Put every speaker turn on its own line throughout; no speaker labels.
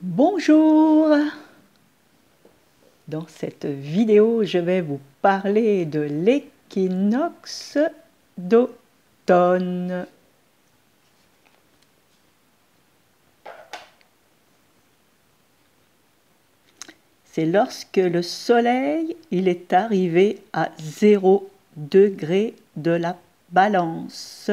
Bonjour! Dans cette vidéo, je vais vous parler de l'équinoxe d'automne. C'est lorsque le soleil est arrivé à 0 degré de la balance.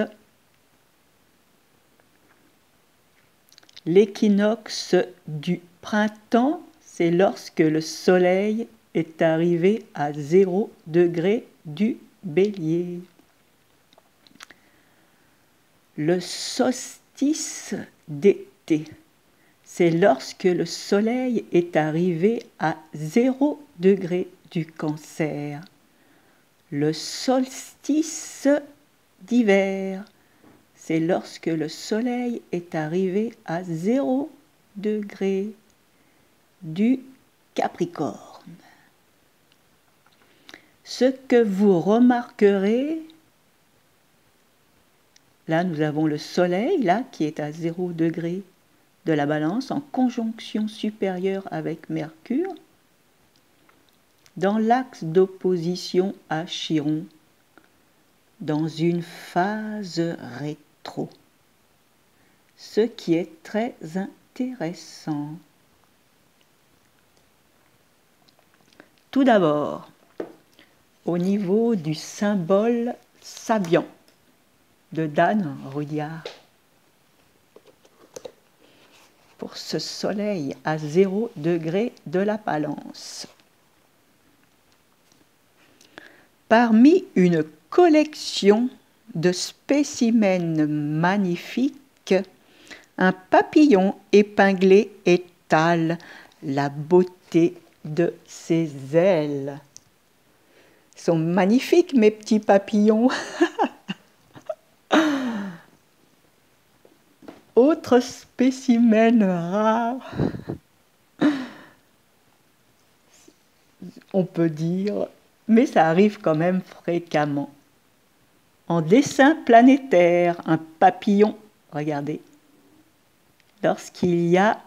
L'équinoxe du printemps, c'est lorsque le soleil est arrivé à 0 degré du bélier. Le solstice d'été, c'est lorsque le soleil est arrivé à 0 degré du cancer. Le solstice d'hiver, c'est lorsque le soleil est arrivé à 0 degré du Capricorne. Ce que vous remarquerez, là nous avons le soleil là, qui est à 0 degré de la balance en conjonction supérieure avec Mercure, dans l'axe d'opposition à Chiron, dans une phase rétro. Ce qui est très intéressant. Tout d'abord, au niveau du symbole Sabian de Dan Rouillard, pour ce soleil à 0 degré de la balance. Parmi une collection de spécimens magnifiques, un papillon épinglé étale la beauté de ses ailes. Ils sont magnifiques, mes petits papillons. Autre spécimen rare, on peut dire, mais ça arrive quand même fréquemment. En dessin planétaire, un papillon, regardez, lorsqu'il y a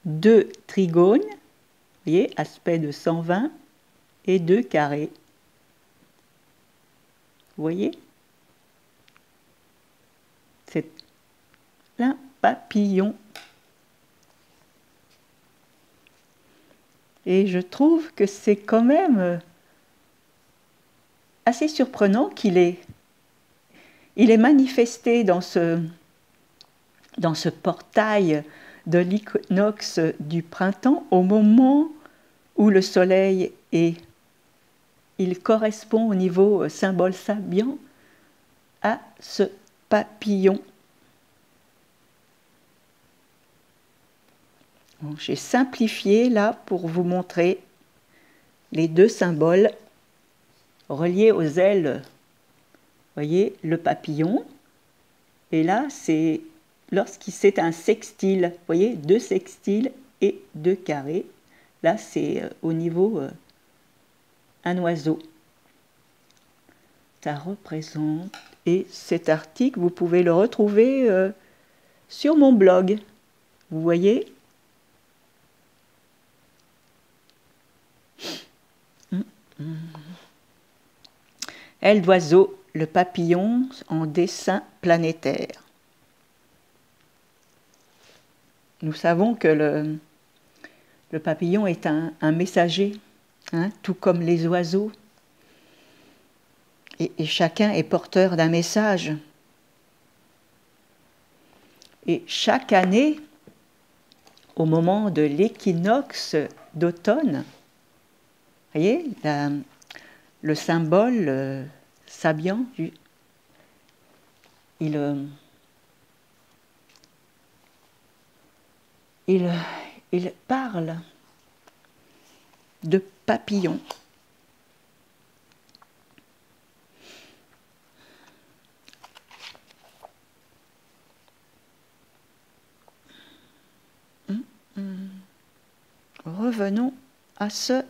deux trigones, vous voyez, aspect de 120, et deux carrés. Vous voyez? C'est un papillon. Et je trouve que c'est quand même assez surprenant qu'il est manifesté dans ce portail de l'équinoxe du printemps au moment où le soleil il correspond au niveau symbole Sabian à ce papillon. Bon, j'ai simplifié là pour vous montrer les deux symboles reliés aux ailes. Vous voyez, le papillon, et là, c'est lorsqu'il c'est un sextile, vous voyez, deux sextiles et deux carrés. Là, c'est au niveau un oiseau. Ça représente, et cet article, vous pouvez le retrouver sur mon blog. Vous voyez ? Aile d'oiseau, le papillon en dessin planétaire. Nous savons que le papillon est un messager, hein, tout comme les oiseaux. Et chacun est porteur d'un message. Et chaque année, au moment de l'équinoxe d'automne, vous voyez, le symbole Sabian, il parle de papillons. Revenons à ce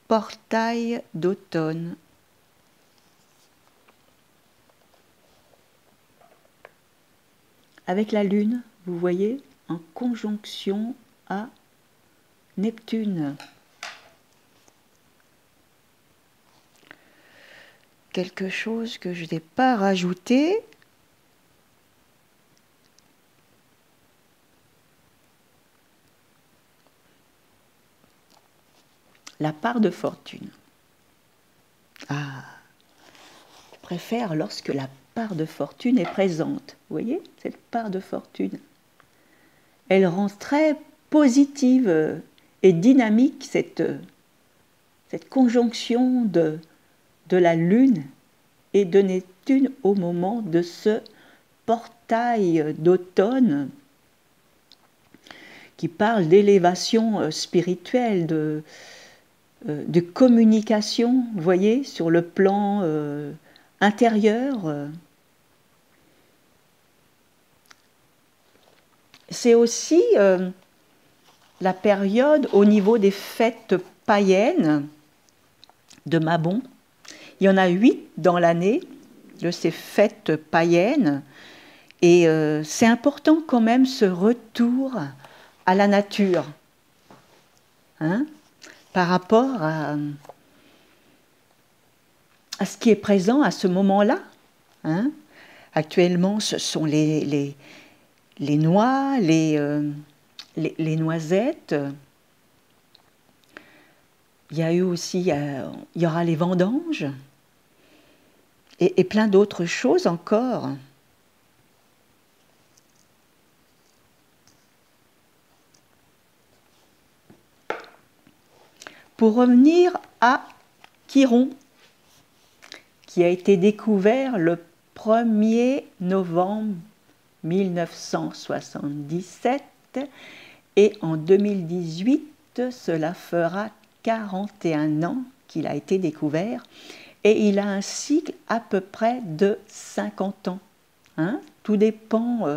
portail d'automne. avec la Lune, vous voyez, en conjonction à Neptune. Quelque chose que je n'ai pas rajouté. La part de fortune. Ah, je préfère lorsque la part de fortune est présente. Vous voyez, cette part de fortune. Elle rend très positive et dynamique cette conjonction de la Lune et de Neptune au moment de ce portail d'automne qui parle d'élévation spirituelle, de communication, vous voyez, sur le plan intérieur. C'est aussi la période au niveau des fêtes païennes de Mabon. Il y en a 8 dans l'année de ces fêtes païennes. Et c'est important quand même ce retour à la nature, hein, par rapport à ce qui est présent à ce moment-là. Hein. Actuellement, ce sont les noix, les noisettes. Il y a eu aussi, il y aura les vendanges et plein d'autres choses encore. Pour revenir à Chiron, qui a été découvert le 1er novembre 1977, et en 2018, cela fera 41 ans qu'il a été découvert, et il a un cycle à peu près de 50 ans. Hein, tout dépend,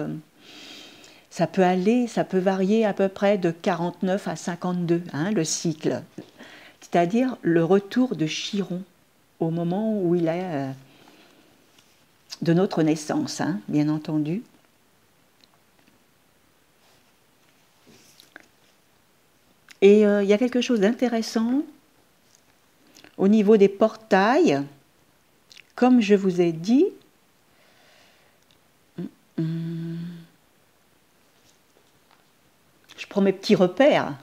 ça peut varier à peu près de 49 à 52, hein, le cycle. C'est-à-dire le retour de Chiron au moment où il est de notre naissance, hein, bien entendu. Et il y a quelque chose d'intéressant au niveau des portails. Comme je vous ai dit, je prends mes petits repères.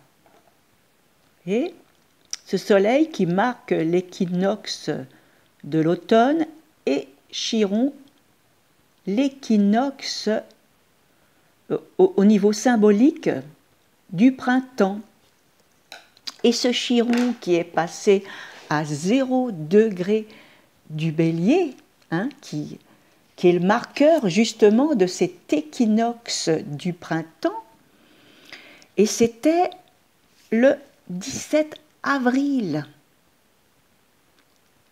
Et ce soleil qui marque l'équinoxe de l'automne et Chiron, l'équinoxe au niveau symbolique du printemps. Et ce Chiron qui est passé à 0 degré du Bélier, hein, qui est le marqueur justement de cet équinoxe du printemps, et c'était le 17 avril.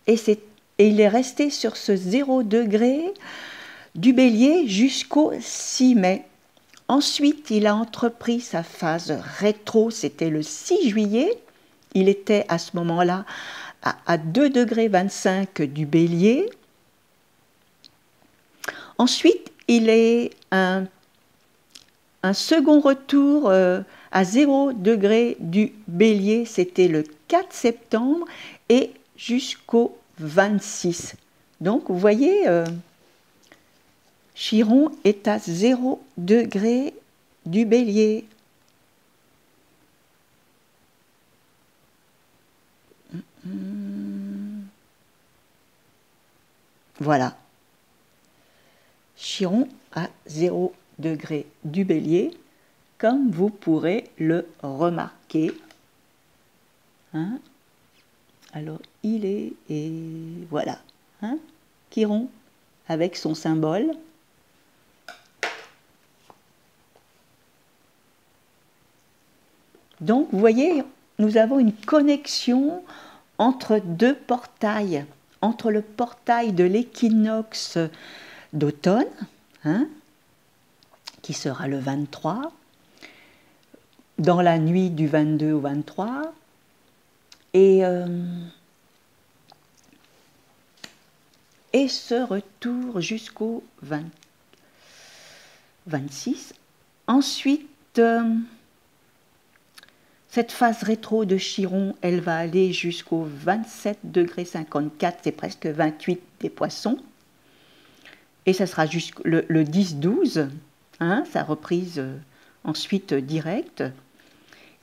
Et il est resté sur ce 0 degré du Bélier jusqu'au 6 mai. Ensuite, il a entrepris sa phase rétro, c'était le 6 juillet. Il était à ce moment-là à 2 degrés 25 du Bélier. Ensuite, il est un second retour à 0 degré du Bélier, c'était le 4 septembre et jusqu'au 26. Donc, vous voyez, Chiron est à 0 degré du Bélier. Voilà. Chiron à 0 degré du Bélier, comme vous pourrez le remarquer. Hein? Alors, il est, et voilà, hein? Chiron avec son symbole. Donc, vous voyez, nous avons une connexion entre deux portails, entre le portail de l'équinoxe d'automne, hein, qui sera le 23, dans la nuit du 22 au 23, et ce retour jusqu'au 20. 26. Ensuite, cette phase rétro de Chiron, elle va aller jusqu'au 27,54 degrés, c'est presque 28 des Poissons. Et ça sera jusqu'au le 10-12, hein, sa reprise ensuite directe.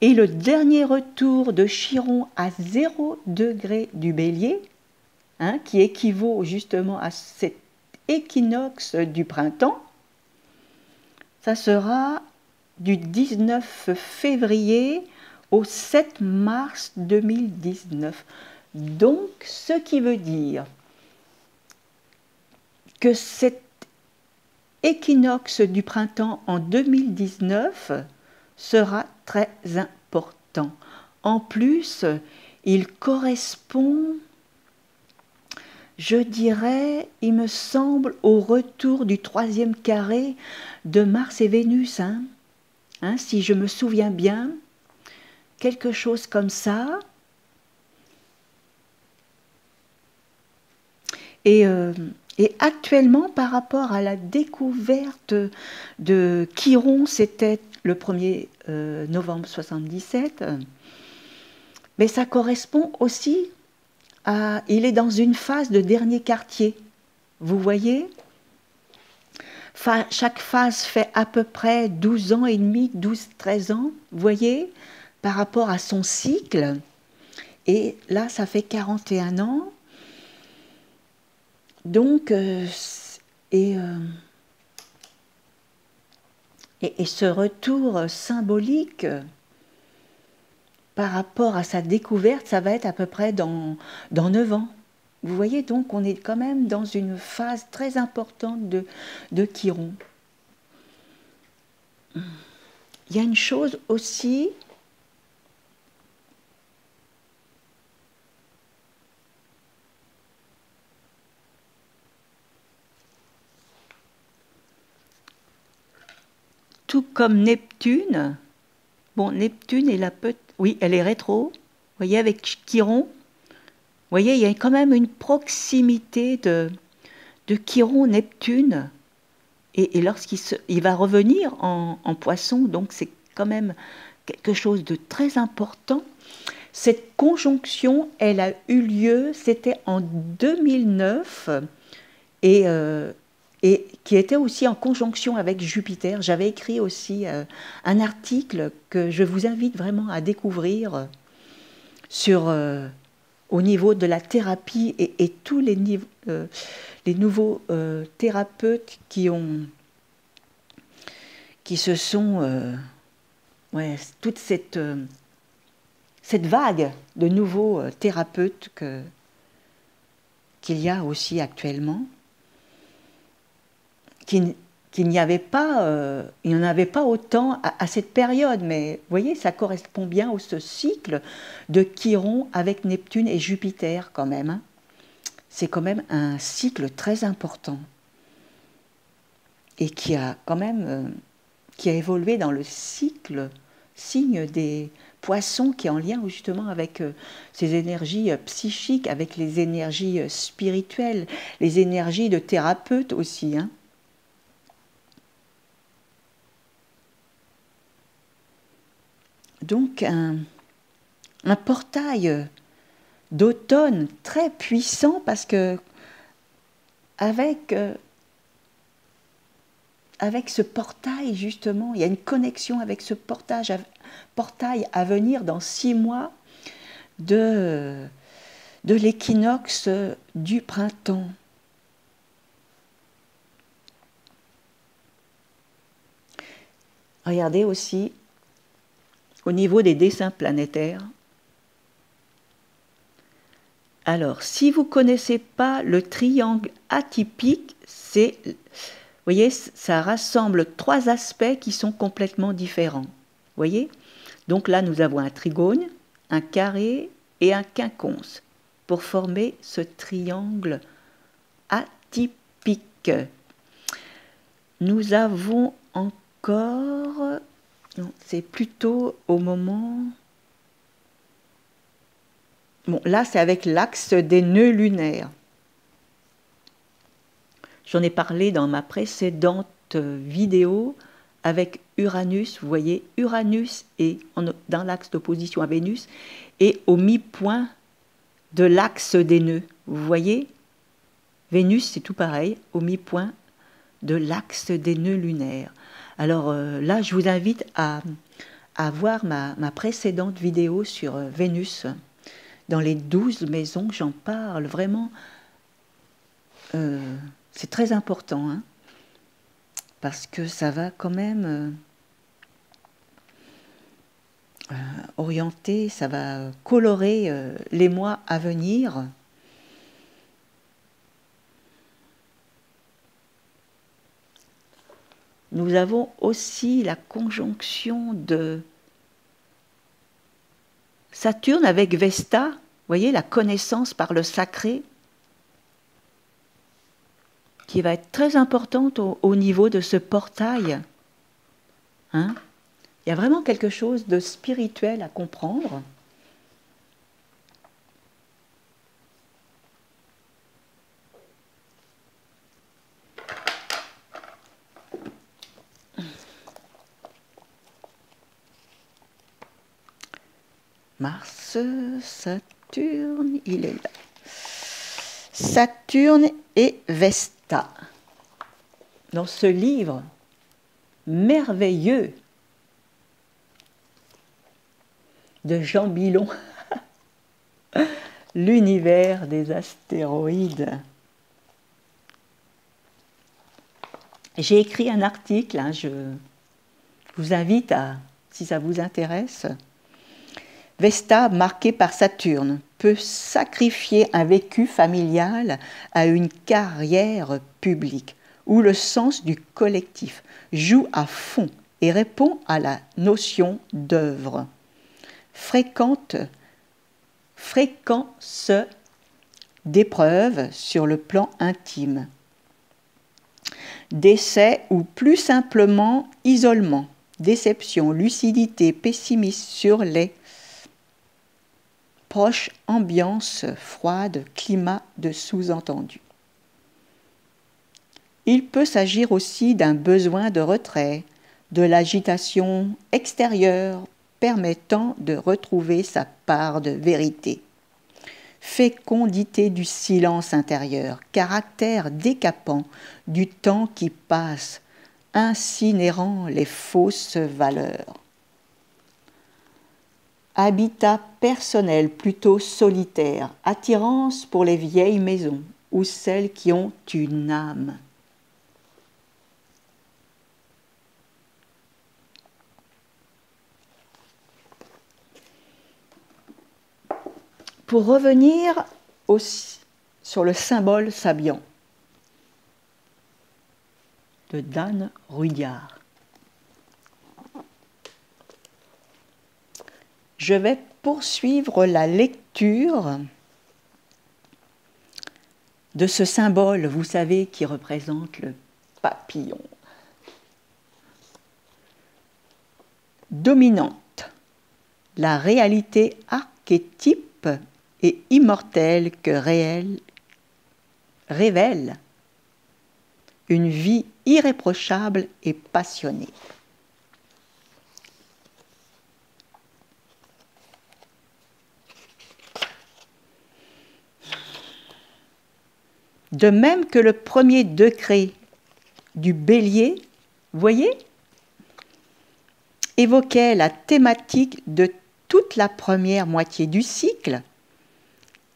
Et le dernier retour de Chiron à 0 degré du Bélier, hein, qui équivaut justement à cet équinoxe du printemps, ça sera du 19 février au 7 mars 2019. Donc, ce qui veut dire que cet équinoxe du printemps en 2019 sera très important. En plus, il correspond, je dirais, il me semble, au retour du 3e carré de Mars et Vénus, hein, si je me souviens bien, quelque chose comme ça. Et actuellement, par rapport à la découverte de Chiron, c'était le 1er novembre 77, mais ça correspond aussi à... Il est dans une phase de dernier quartier. Vous voyez ? Chaque phase fait à peu près 12 ans et demi, 12-13 ans, vous voyez, par rapport à son cycle. Et là, ça fait 41 ans. Donc, et ce retour symbolique par rapport à sa découverte, ça va être à peu près dans 9 ans. Vous voyez, donc, on est quand même dans une phase très importante de Chiron. Il y a une chose aussi... Tout comme Neptune, bon, Neptune, oui, elle est rétro, vous voyez, avec Chiron, vous voyez, il y a quand même une proximité de Chiron-Neptune, et lorsqu'il va revenir en Poisson, donc c'est quand même quelque chose de très important. Cette conjonction, elle a eu lieu, c'était en 2009, et qui était aussi en conjonction avec Jupiter. J'avais écrit aussi un article que je vous invite vraiment à découvrir au niveau de la thérapie et tous les nouveaux thérapeutes qui se sont... toute cette vague de nouveaux thérapeutes qu'il y a aussi actuellement. Qu'il n'y avait pas, il n'y en avait pas autant à cette période, mais vous voyez, ça correspond bien au ce cycle de Chiron avec Neptune et Jupiter quand même. Hein. C'est quand même un cycle très important et qui a quand même qui a évolué dans le signe des Poissons, qui est en lien justement avec ces énergies psychiques, avec les énergies spirituelles, les énergies de thérapeute aussi. Hein. Donc un portail d'automne très puissant, parce que avec ce portail justement, il y a une connexion avec ce portail à venir dans 6 mois de l'équinoxe du printemps. Regardez aussi au niveau des dessins planétaires. Alors, si vous ne connaissez pas le triangle atypique, vous voyez, ça rassemble 3 aspects qui sont complètement différents. Vous voyez ? Donc là, nous avons un trigone, un carré et un quinconce pour former ce triangle atypique. Nous avons encore... Non, c'est plutôt au moment... Bon, là, c'est avec l'axe des nœuds lunaires. J'en ai parlé dans ma précédente vidéo avec Uranus. Vous voyez, Uranus est dans l'axe d'opposition à Vénus et au mi-point de l'axe des nœuds. Vous voyez, Vénus, c'est tout pareil, au mi-point de l'axe des nœuds lunaires. Alors là, je vous invite à voir ma précédente vidéo sur Vénus. Dans les 12 maisons, j'en parle vraiment. C'est très important, hein, parce que ça va quand même orienter, ça va colorer les mois à venir. Nous avons aussi la conjonction de Saturne avec Vesta, vous voyez, la connaissance par le sacré, qui va être très importante au niveau de ce portail. Hein? Il y a vraiment quelque chose de spirituel à comprendre. Mars, Saturne, il est là. Saturne et Vesta. Dans ce livre merveilleux de Jean Billon, L'univers des astéroïdes. J'ai écrit un article, hein, je vous invite à, si ça vous intéresse. Vesta, marquée par Saturne, peut sacrifier un vécu familial à une carrière publique, où le sens du collectif joue à fond et répond à la notion d'œuvre. Fréquence d'épreuves sur le plan intime. Décès ou plus simplement isolement, déception, lucidité, pessimisme sur les proches, ambiance froide, climat de sous-entendu. Il peut s'agir aussi d'un besoin de retrait, de l'agitation extérieure permettant de retrouver sa part de vérité. Fécondité du silence intérieur, caractère décapant du temps qui passe, incinérant les fausses valeurs. Habitat personnel plutôt solitaire, attirance pour les vieilles maisons ou celles qui ont une âme. Pour revenir aussi sur le symbole Sabian de Dan Ruyard, je vais poursuivre la lecture de ce symbole, vous savez, qui représente le papillon. Dominante, la réalité archétype et immortelle que révèle une vie irréprochable et passionnée. De même que le premier degré du Bélier, vous voyez, évoquait la thématique de toute la première moitié du cycle,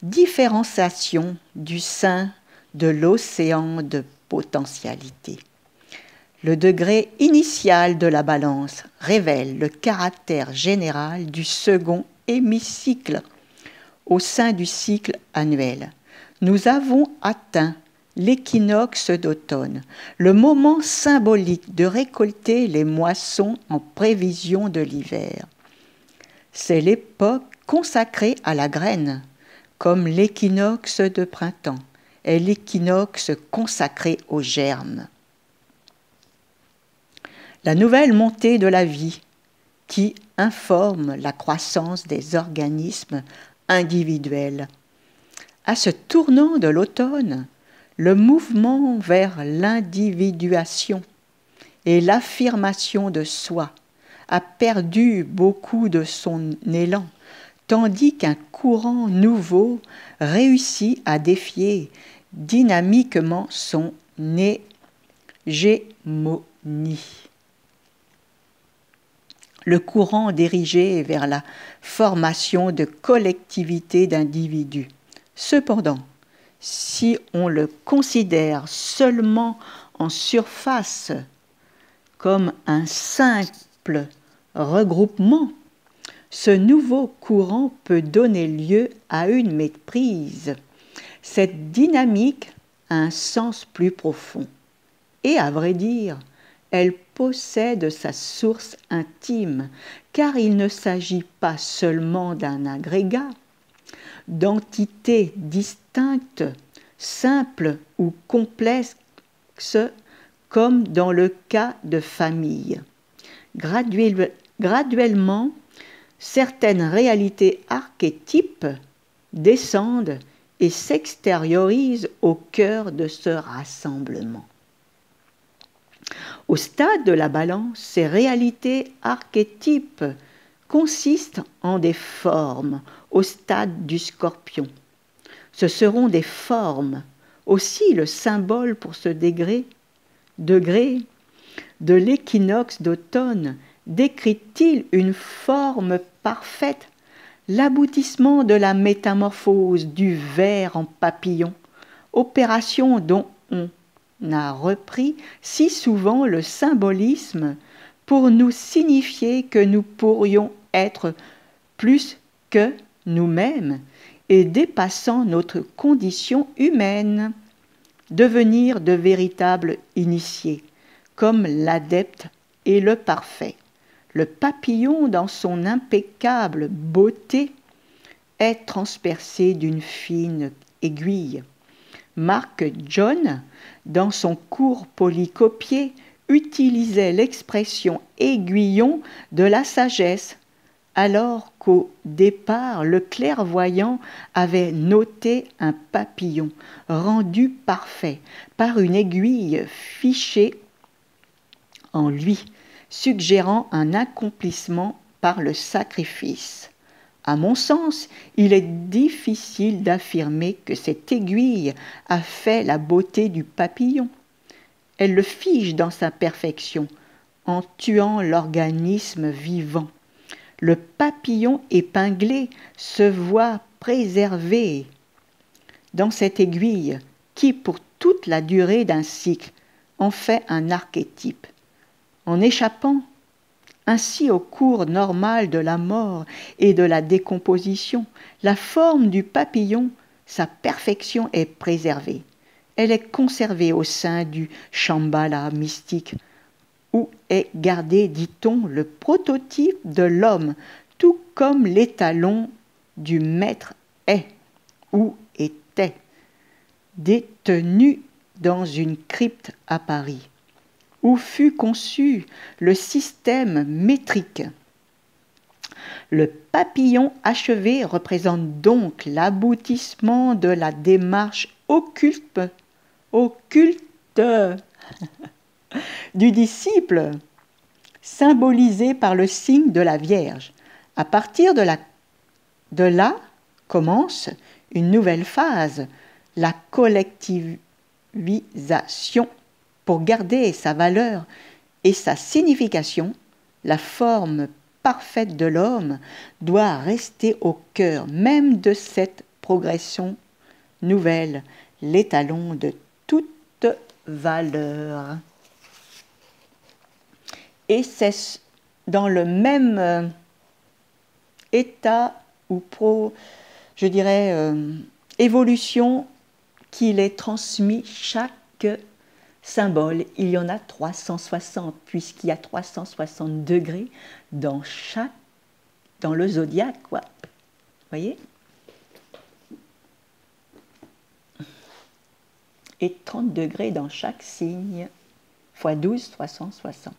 différenciation du sein de l'océan de potentialité. Le degré initial de la balance révèle le caractère général du second hémicycle au sein du cycle annuel. Nous avons atteint l'équinoxe d'automne, le moment symbolique de récolter les moissons en prévision de l'hiver. C'est l'époque consacrée à la graine, comme l'équinoxe de printemps est l'équinoxe consacré aux germes. La nouvelle montée de la vie qui informe la croissance des organismes individuels. À ce tournant de l'automne, le mouvement vers l'individuation et l'affirmation de soi a perdu beaucoup de son élan, tandis qu'un courant nouveau réussit à défier dynamiquement son hégémonie. Le courant dirigé vers la formation de collectivités d'individus. Cependant, si on le considère seulement en surface comme un simple regroupement, ce nouveau courant peut donner lieu à une méprise. Cette dynamique a un sens plus profond et, à vrai dire, elle possède sa source intime, car il ne s'agit pas seulement d'un agrégat, d'entités distinctes, simples ou complexes, comme dans le cas de familles. Graduellement, certaines réalités archétypes descendent et s'extériorisent au cœur de ce rassemblement. Au stade de la balance, ces réalités archétypes consistent en des formes au stade du scorpion. Ce seront des formes, aussi le symbole pour ce degré de l'équinoxe d'automne décrit-il une forme parfaite, l'aboutissement de la métamorphose du ver en papillon, opération dont on a repris si souvent le symbolisme pour nous signifier que nous pourrions être plus que nous-mêmes et dépassant notre condition humaine, devenir de véritables initiés, comme l'adepte et le parfait. Le papillon, dans son impeccable beauté, est transpercé d'une fine aiguille. Mark John, dans son cours polycopié, utilisait l'expression aiguillon de la sagesse, alors qu'au départ, le clairvoyant avait noté un papillon rendu parfait par une aiguille fichée en lui, suggérant un accomplissement par le sacrifice. À mon sens, il est difficile d'affirmer que cette aiguille a fait la beauté du papillon. Elle le fige dans sa perfection, en tuant l'organisme vivant. Le papillon épinglé se voit préservé dans cette aiguille qui, pour toute la durée d'un cycle, en fait un archétype. En échappant ainsi au cours normal de la mort et de la décomposition, la forme du papillon, sa perfection est préservée. Elle est conservée au sein du Shambhala mystique, où est gardé, dit-on, le prototype de l'homme, tout comme l'étalon du maître est, ou était, détenu dans une crypte à Paris, où fut conçu le système métrique. Le papillon achevé représente donc l'aboutissement de la démarche occulte du disciple, symbolisé par le signe de la Vierge. À partir de là commence une nouvelle phase, la collectivisation. Pour garder sa valeur et sa signification, la forme parfaite de l'homme doit rester au cœur même de cette progression nouvelle, l'étalon de toute valeur. Et c'est dans le même état ou évolution qu'il est transmis chaque symbole. Il y en a 360, puisqu'il y a 360 degrés dans le zodiaque, quoi. Vous voyez ? Et 30 degrés dans chaque signe, fois 12, 360.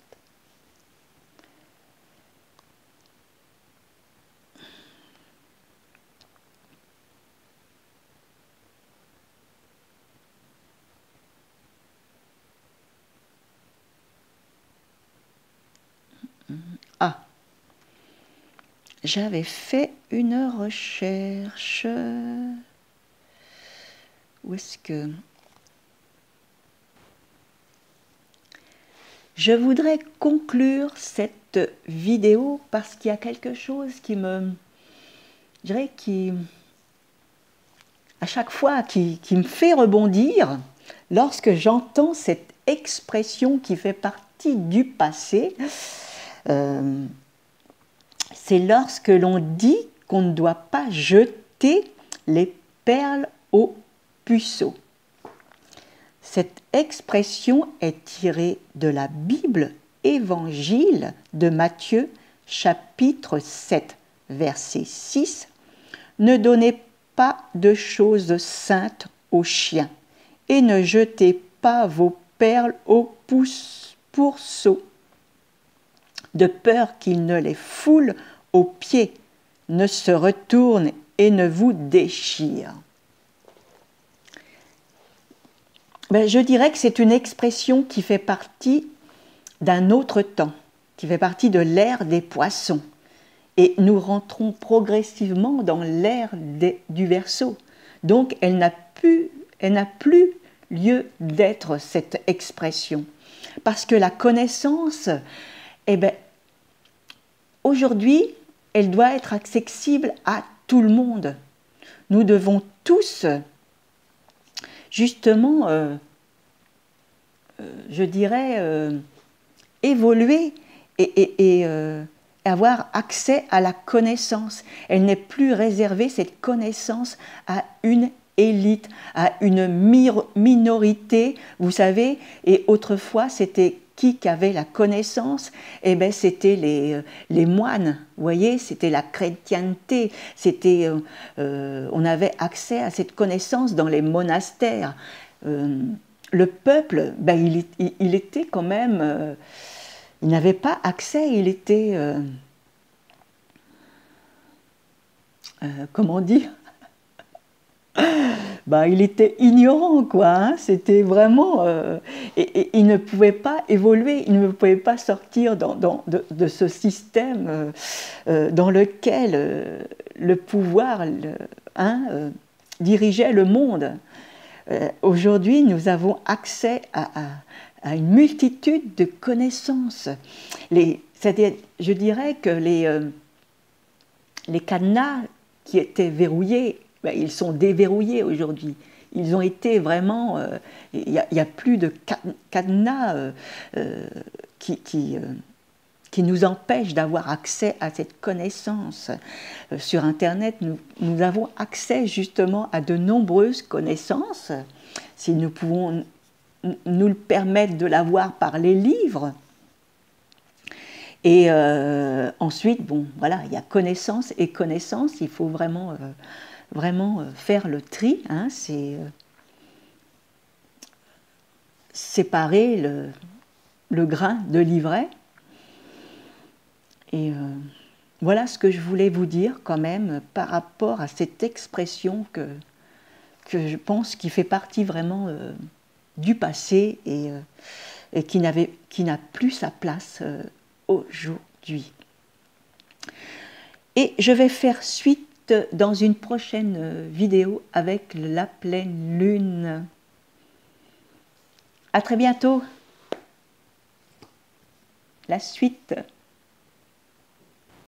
j'avais fait une recherche. Où est-ce que... Je voudrais conclure cette vidéo parce qu'il y a quelque chose qui me... Je dirais qui... à chaque fois, qui me fait rebondir lorsque j'entends cette expression qui fait partie du passé. C'est lorsque l'on dit qu'on ne doit pas jeter les perles au puceau. Cette expression est tirée de la Bible Évangile de Matthieu, chapitre 7, verset 6. Ne donnez pas de choses saintes aux chiens et ne jetez pas vos perles au pourceau, de peur qu'ils ne les foulent aux pieds, ne se retournent et ne vous déchirent. Je dirais que c'est une expression qui fait partie d'un autre temps, qui fait partie de l'ère des poissons. Et nous rentrons progressivement dans l'ère du Verseau. Donc elle n'a plus lieu d'être, cette expression. Parce que la connaissance, aujourd'hui, elle doit être accessible à tout le monde. Nous devons tous, justement, je dirais, évoluer et avoir accès à la connaissance. Elle n'est plus réservée, cette connaissance, à une élite, à une minorité, vous savez, et autrefois c'était qui avait la connaissance? C'était les moines, vous voyez, c'était la chrétienté, on avait accès à cette connaissance dans les monastères. Le peuple, il était quand même... il n'avait pas accès, il était... comment dire? Il était ignorant, quoi. Hein, c'était vraiment... et il ne pouvait pas évoluer, il ne pouvait pas sortir de ce système dans lequel le pouvoir dirigeait le monde. Aujourd'hui, nous avons accès à une multitude de connaissances. Je dirais que les cadenas qui étaient verrouillés, ils sont déverrouillés aujourd'hui. Ils ont été vraiment... Il n'y a plus de cadenas qui nous empêchent d'avoir accès à cette connaissance. Sur Internet, nous avons accès justement à de nombreuses connaissances, si nous pouvons nous le permettre de l'avoir par les livres. Et ensuite, il y a connaissance et connaissance, il faut vraiment faire le tri, hein, c'est séparer le grain de l'ivraie. Et voilà ce que je voulais vous dire quand même par rapport à cette expression que je pense qui fait partie vraiment du passé et qui n'a plus sa place aujourd'hui. Et je vais faire suite dans une prochaine vidéo avec la pleine lune. À très bientôt. La suite.